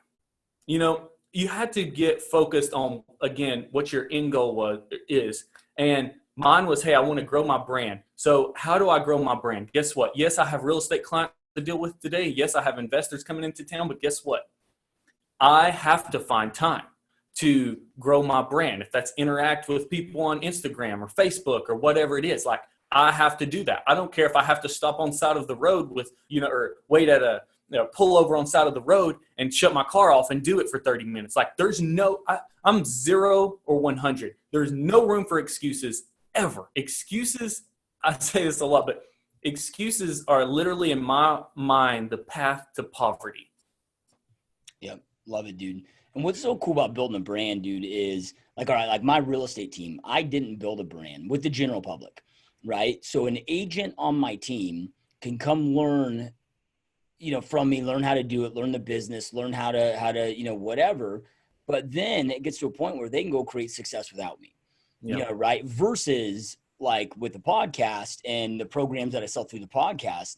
You know, you had to get focused on, again, what your end goal is. And mine was, hey, I want to grow my brand. So how do I grow my brand? Guess what? Yes, I have real estate clients to deal with today. Yes, I have investors coming into town, but guess what? I have to find time to grow my brand. If that's interact with people on Instagram or Facebook or whatever it is, like I have to do that. I don't care if I have to stop on side of the road with, you know, or wait at a pull over on side of the road and shut my car off and do it for 30 minutes. Like there's no, I'm 0 or 100. There's no room for excuses ever. Excuses, I say this a lot, but excuses are literally in my mind the path to poverty. Yep. Love it, dude. And what's so cool about building a brand, dude, is like, all right, like my real estate team, I didn't build a brand with the general public, right? So an agent on my team can come learn, you know, from me, learn how to do it, learn the business, learn how to, you know, whatever. But then it gets to a point where they can go create success without me, you know, right? Versus like with the podcast and the programs that I sell through the podcast,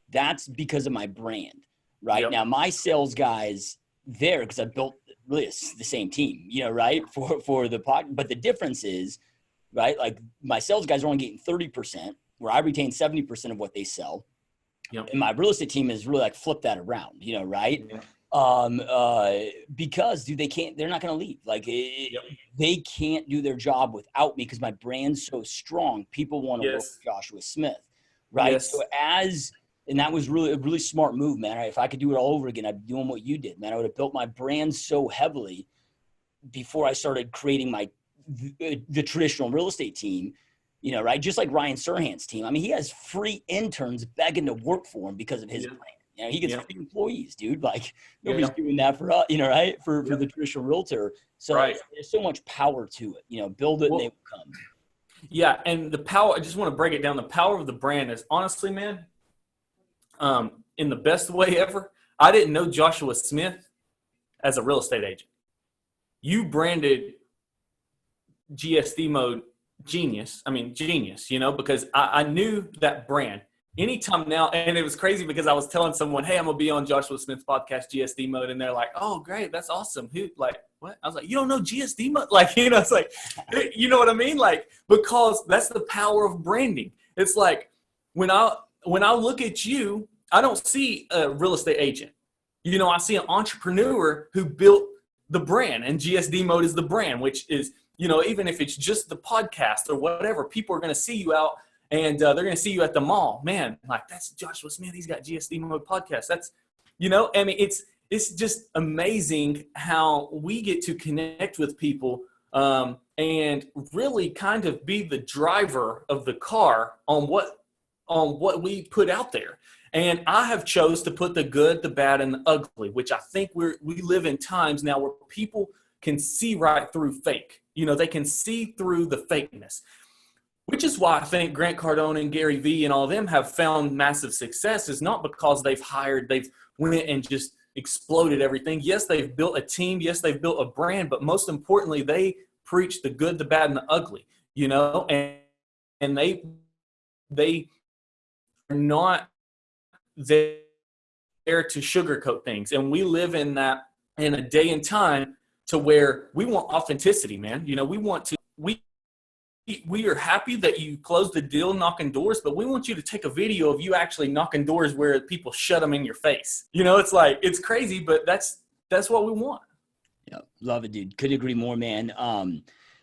that's because of my brand, right? Yep. Now my sales guys there, because I built really the same team, you know, right? For the pod, but the difference is, right? Like my sales guys are only getting 30%, where I retain 70% of what they sell. Yep. And my real estate team is really like flip that around, you know, right? Yeah. Because dude, they're not going to leave. Like they can't do their job without me because my brand's so strong. People want to work with Joshua Smith, right? Yes. So and that was really a really smart move, man. If I could do it all over again, I'd be doing what you did, man. I would have built my brand so heavily before I started creating the traditional real estate team, you know, right? Just like Ryan Serhant's team. I mean, he has free interns begging to work for him because of his brand. You know, he gets free employees, dude. Like nobody's doing that for us, you know, right? For the traditional realtor. So there's so much power to it. You know, build it and they will come. Yeah, and the power. I just want to break it down. The power of the brand is honestly, man. In the best way ever, I didn't know Joshua Smith as a real estate agent. You branded GSD mode genius, you know, because I knew that brand. Anytime now, and it was crazy because I was telling someone, hey, I'm going to be on Joshua Smith's podcast, GSD mode. And they're like, oh, great. That's awesome. Who, like, what? I was like, you don't know GSD mode? Like, you know, it's like, you know what I mean? Like, because that's the power of branding. It's like when I look at you, I don't see a real estate agent. You know, I see an entrepreneur who built the brand, and GSD mode is the brand, which is, you know, even if it's just the podcast or whatever, people are going to see you out and they're going to see you at the mall. Man, like that's Joshua Smith. He's got GSD mode podcast. That's, you know, I mean, it's just amazing how we get to connect with people and really kind of be the driver of the car on what we put out there. And I have chose to put the good, the bad, and the ugly, which I think we live in times now where people can see right through fake. You know, they can see through the fakeness, which is why I think Grant Cardone and Gary Vee and all of them have found massive success is not because they've went and just exploded everything. Yes, they've built a team. Yes, they've built a brand, but most importantly, they preach the good, the bad, and the ugly, you know, and they are not there to sugarcoat things. And we live in a day and time to where we want authenticity, man. You know, we are happy that you closed the deal knocking doors, but we want you to take a video of you actually knocking doors where people shut them in your face. You know, it's like, it's crazy, but that's what we want. Yeah. Love it, dude. Couldn't agree more, man.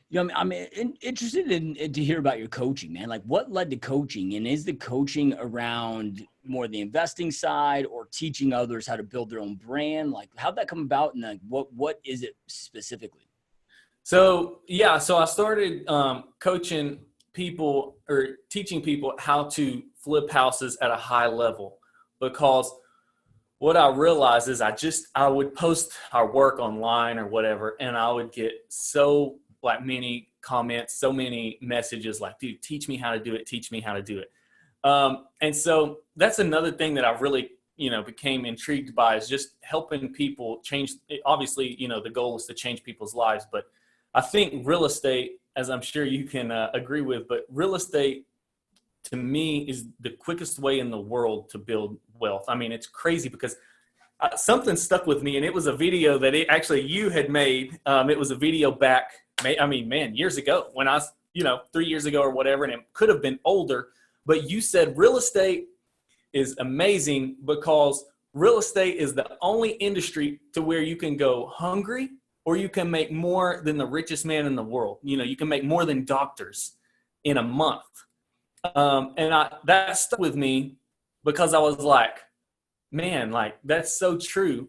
You know, I'm interested to hear about your coaching, man. Like what led to coaching, and is the coaching around more the investing side or teaching others how to build their own brand? Like how'd that come about, and like what is it specifically? So I started coaching people or teaching people how to flip houses at a high level, because what I realized is I would post our work online or whatever, and I would get so like many comments, so many messages like, dude, teach me how to do it. Teach me how to do it. And so that's another thing that I've really, became intrigued by, is just helping people change. Obviously, the goal is to change people's lives, but I think real estate, as I'm sure you can agree with, but real estate to me is the quickest way in the world to build wealth. I mean, it's crazy because something stuck with me, and it was a video that you had made. It was a video back, years ago, when I was, 3 years ago or whatever, and it could have been older, but you said real estate is amazing because real estate is the only industry to where you can go hungry, or you can make more than the richest man in the world. You can make more than doctors in a month. That stuck with me because I was like, man, like that's so true.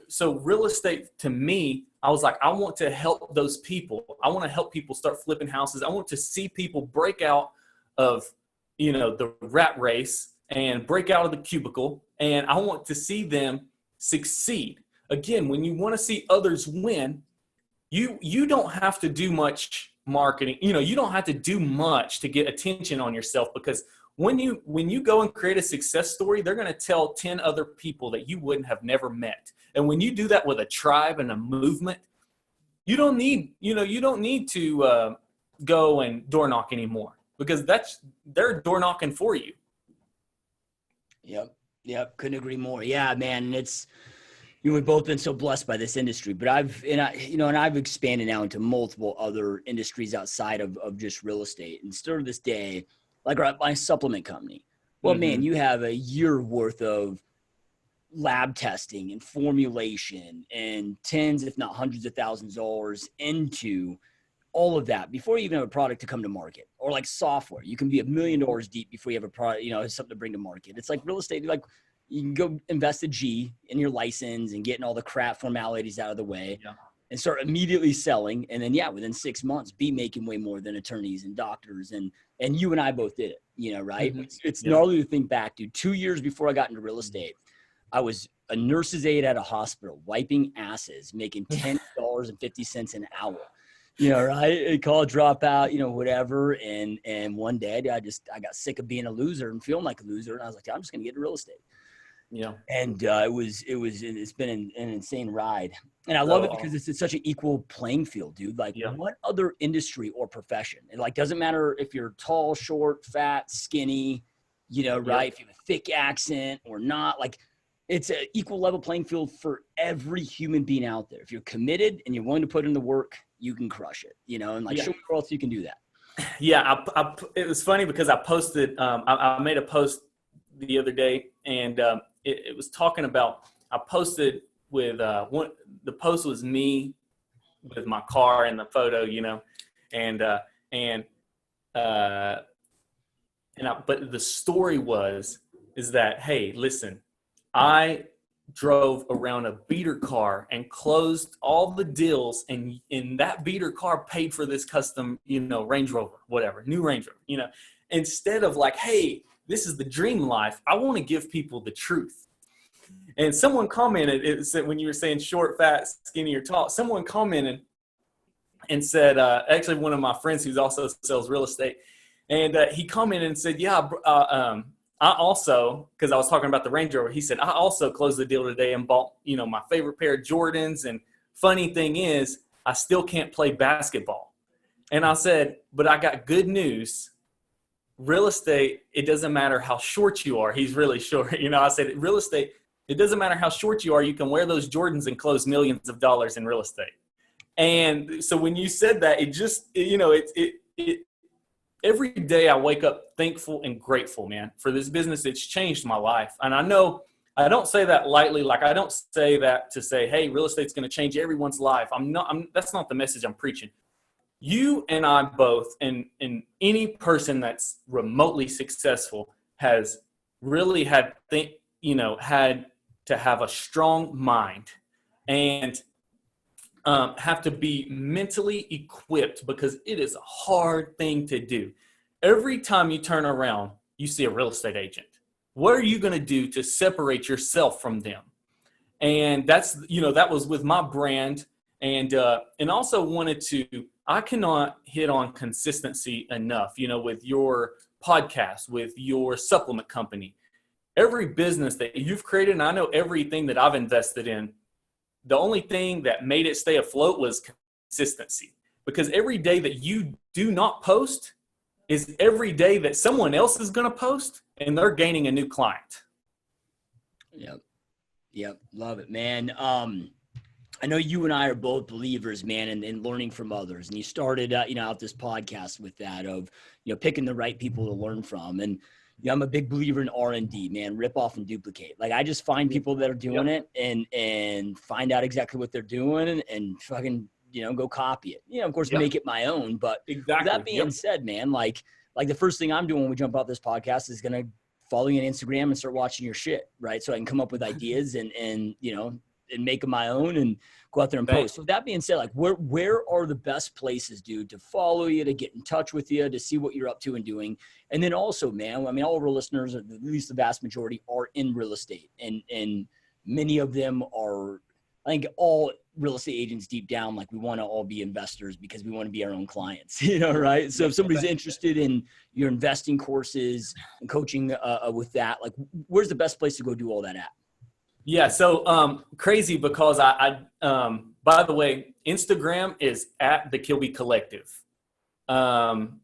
So real estate to me, I was like, I want to help those people. I want to help people start flipping houses. I want to see people break out of, the rat race and break out of the cubicle. And I want to see them succeed. Again, when you want to see others win, you don't have to do much marketing. You don't have to do much to get attention on yourself, because when you go and create a success story, they're going to tell 10 other people that you wouldn't have never met. And when you do that with a tribe and a movement, you don't need to go and door knock anymore, because they're door knocking for you. Yep. Couldn't agree more. Yeah, man. And it's, we've both been so blessed by this industry, but I've expanded now into multiple other industries outside of just real estate. And still to this day, like my supplement company, well, man, you have a year worth of lab testing and formulation and tens, if not hundreds of thousands of dollars into all of that before you even have a product to come to market. Or like software, you can be $1 million deep before you have a product, something to bring to market. It's like real estate, like you can go invest a G in your license and getting all the crap formalities out of the way and start immediately selling. And then, within 6 months, be making way more than attorneys and doctors. And you and I both did it, right? It's gnarly to think back, dude. 2 years before I got into real estate, I was a nurse's aide at a hospital, wiping asses, making $10.50 an hour. Right? A college dropout, whatever. And one day I got sick of being a loser and feeling like a loser. And I was like, I'm just going to get into real estate. Yeah. And it's been an insane ride. And I love it because it's such an equal playing field, dude. Like what other industry or profession? It like doesn't matter if you're tall, short, fat, skinny, right? If you have a thick accent or not, like it's an equal level playing field for every human being out there. If you're committed and you're willing to put in the work, you can crush it, and like show me where else you can do that. Yeah. It was funny because I posted, I made a post the other day, and it was talking about, I posted with the post was me with my car and the photo, but the story is that, hey, listen, I drove around a beater car and closed all the deals, and in that beater car paid for this custom, Range Rover, whatever, new Range Rover, instead of like, hey, this is the dream life. I want to give people the truth. And someone commented, it said, when you were saying short, fat, skinny, or tall, someone commented and said, actually one of my friends who also sells real estate, and he commented and said, I also, because I was talking about the Range Rover, he said, I also closed the deal today and bought, my favorite pair of Jordans. And funny thing is, I still can't play basketball. And I said, but I got good news. Real estate, it doesn't matter how short you are. He's really short. I said, real estate, it doesn't matter how short you are. You can wear those Jordans and close millions of dollars in real estate. And so when you said that, it just, every day I wake up thankful and grateful, man, for this business. It's changed my life. And I know I don't say that lightly. Like I don't say that to say, hey, real estate's going to change everyone's life. That's not the message I'm preaching. You and I both, and any person that's remotely successful has really had to have a strong mind. And have to be mentally equipped because it is a hard thing to do. Every time you turn around, you see a real estate agent. What are you going to do to separate yourself from them? And that's, that was with my brand. And also wanted to, I cannot hit on consistency enough, with your podcast, with your supplement company, every business that you've created. And I know everything that I've invested in, the only thing that made it stay afloat was consistency, because every day that you do not post is every day that someone else is going to post and they're gaining a new client. Yep. Love it, man. I know you and I are both believers, man, in learning from others. And you started, out this podcast with that of, picking the right people to learn from. And I'm a big believer in R&D, man. Rip off and duplicate. Like, I just find people that are doing it and find out exactly what they're doing and fucking, go copy it. Of course, make it my own. But that being said, man, like the first thing I'm doing when we jump out this podcast is going to follow you on Instagram and start watching your shit, right? So I can come up with ideas and make them my own and go out there and post. So that being said, like where are the best places, dude, to follow you, to get in touch with you, to see what you're up to and doing? And then also, man, I mean, all of our listeners, at least the vast majority, are in real estate. And many of them are, I think all real estate agents deep down, like we want to all be investors because we want to be our own clients, right? So if somebody's interested in your investing courses and coaching with that, like where's the best place to go do all that at? Yeah. So crazy because I by the way, Instagram is at the Kilby Collective. And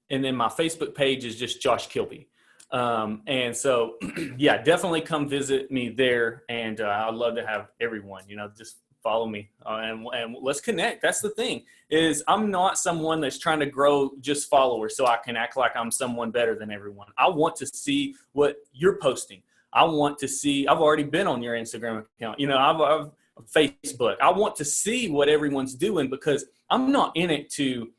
then my Facebook page is just Josh Kilby. And so, yeah, definitely come visit me there. And I'd love to have everyone, just follow me and let's connect. That's the thing is I'm not someone that's trying to grow just followers so I can act like I'm someone better than everyone. I want to see what you're posting. I want to see, I've already been on your Instagram account, I've Facebook. I want to see what everyone's doing because I'm not in it to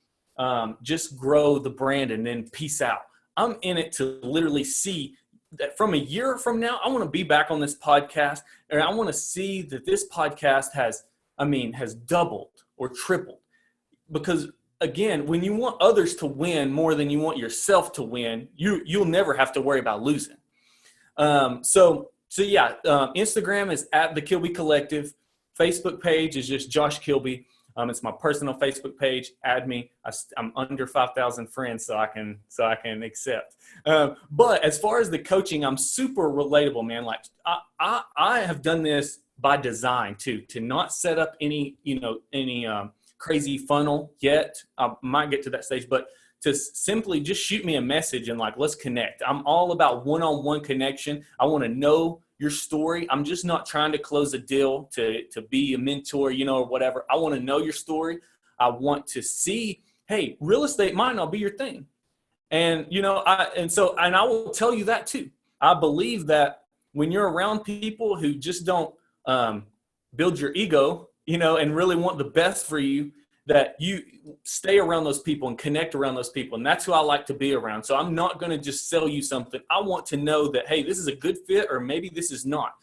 just grow the brand and then peace out. I'm in it to literally see that from a year from now, I want to be back on this podcast and I want to see that this podcast has doubled or tripled. Because again, when you want others to win more than you want yourself to win, you'll never have to worry about losing. So yeah, Instagram is at the Kilby Collective. Facebook page is just Josh Kilby. It's my personal Facebook page. Add me. I'm under 5,000 friends, so I can accept. But as far as the coaching, I'm super relatable, man. Like I have done this by design too, to not set up any crazy funnel yet. I might get to that stage, but to simply just shoot me a message and let's connect. I'm all about one-on-one connection. I want to know your story. I'm just not trying to close a deal to be a mentor, or whatever. I want to know your story. I want to see, hey, real estate might not be your thing. And, I will tell you that too. I believe that when you're around people who just don't build your ego, and really want the best for you, that you stay around those people and connect around those people. And that's who I like to be around. So I'm not going to just sell you something. I want to know that, hey, this is a good fit or maybe this is not.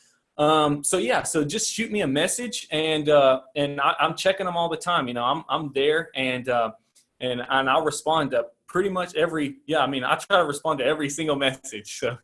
So just shoot me a message and I'm checking them all the time. I'm there and I'll respond to pretty much I try to respond to every single message. So.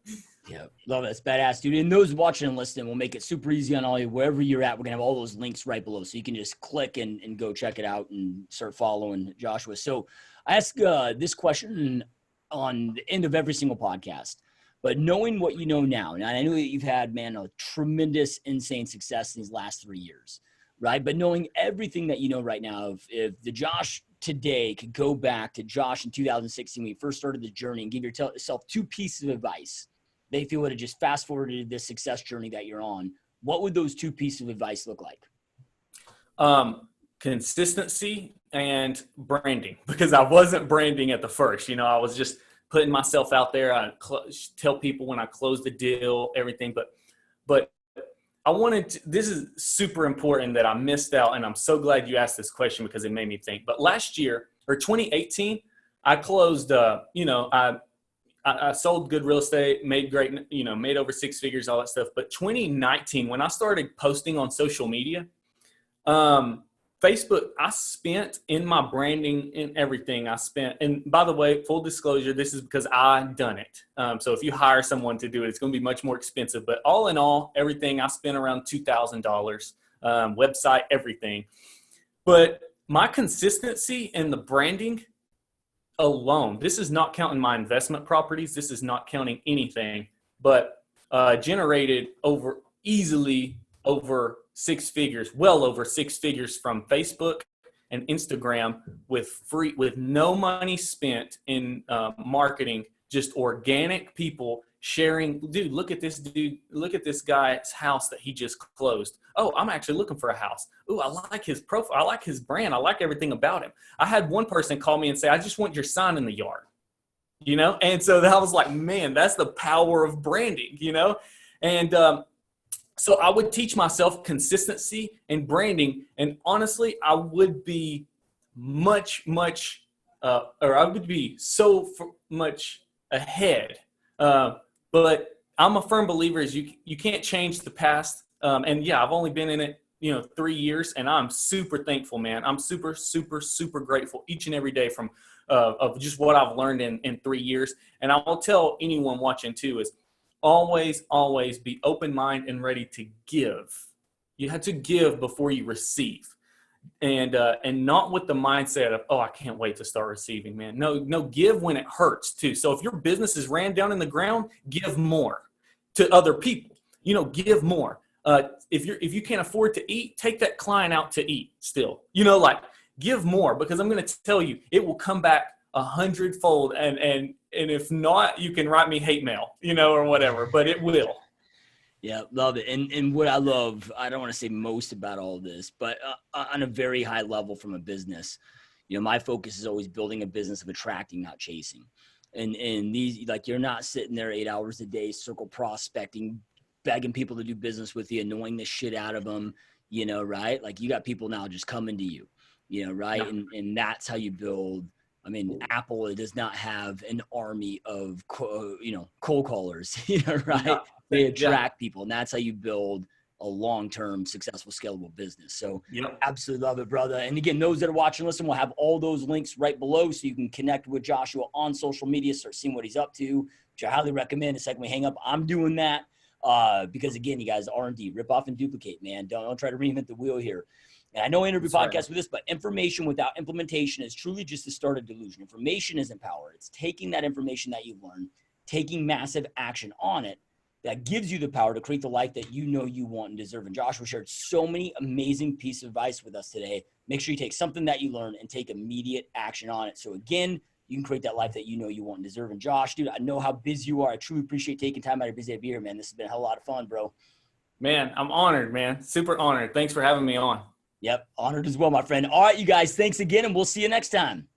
Yeah, love it. It's badass, dude. And those watching and listening, we'll make it super easy on all you. Wherever you're at, we're going to have all those links right below. So you can just click and go check it out and start following Joshua. So I ask this question on the end of every single podcast. But knowing what you know now, and I know that you've had, man, a tremendous, insane success in these last 3 years, right? But knowing everything that you know right now, if the Josh today could go back to Josh in 2016 when you first started the journey and give yourself 2 pieces of advice, they feel would have just fast forwarded this success journey that you're on, what would those 2 pieces of advice look like? Consistency and branding, because I wasn't branding at the first. I was just putting myself out there. I tell people when I close the deal, everything. But I wanted to, this is super important that I missed out, and I'm so glad you asked this question because it made me think. But last year, or 2018, I closed, I sold good real estate, made great, made over 6 figures, all that stuff. But 2019, when I started posting on social media, Facebook, I spent in my branding and everything. And by the way, full disclosure, this is because I done it. So if you hire someone to do it, it's going to be much more expensive. But all in all, everything I spent around $2,000, website, everything. But my consistency in the branding alone, this is not counting my investment properties. This is not counting anything, but generated easily over 6 figures, well over 6 figures from Facebook and Instagram with no money spent in marketing, just organic people sharing. Dude, look at this dude. Look at this guy's house that he just closed. Oh, I'm actually looking for a house. Oh, I like his profile. I like his brand. I like everything about him. I had one person call me and say, I just want your sign in the yard, And so I was like, man, that's the power of branding, And so I would teach myself consistency and branding. And honestly, I would be I would be so much ahead. But I'm a firm believer is you can't change the past. And yeah, I've only been in it, 3 years, and I'm super thankful, man. I'm super, super, super grateful each and every day of just what I've learned in 3 years. And I will tell anyone watching too is always, always be open-minded and ready to give. You have to give before you receive. And not with the mindset of, oh, I can't wait to start receiving, man. No, give when it hurts too. So if your business is ran down in the ground, give more to other people. Give more. If you can't afford to eat, take that client out to eat still. Give more, because I'm going to tell you, it will come back 100-fold. And if not, you can write me hate mail, or whatever, but it will. Yeah, love it. And what I love, I don't want to say most about all of this, but on a very high level from a business, my focus is always building a business of attracting, not chasing. And these, like, you're not sitting there 8 hours a day, circle prospecting, begging people to do business with you, annoying the shit out of them, right? Like, you got people now just coming to you, right? Yeah. And that's how you build. I mean, Apple, it does not have an army of, cold callers, right? Yeah. They attract people, and that's how you build a long-term, successful, scalable business. So Absolutely love it, brother. And again, those that are watching, listen, we'll have all those links right below so you can connect with Joshua on social media, start seeing what he's up to, which I highly recommend. The second we hang up, I'm doing that because, again, you guys, R&D, rip off and duplicate, man. Don't try to reinvent the wheel here. And I know I interview podcasts with this, but information without implementation is truly just the start of delusion. Information isn't power. It's taking that information that you've learned, taking massive action on it, that gives you the power to create the life that you know you want and deserve. And Joshua shared so many amazing pieces of advice with us today. Make sure you take something that you learn and take immediate action on it. So again, you can create that life that you know you want and deserve. And Josh, dude, I know how busy you are. I truly appreciate taking time out of your busy day to be here, man. This has been a hell of a lot of fun, bro. Man, I'm honored, man. Super honored. Thanks for having me on. Yep, honored as well, my friend. All right, you guys, thanks again, and we'll see you next time.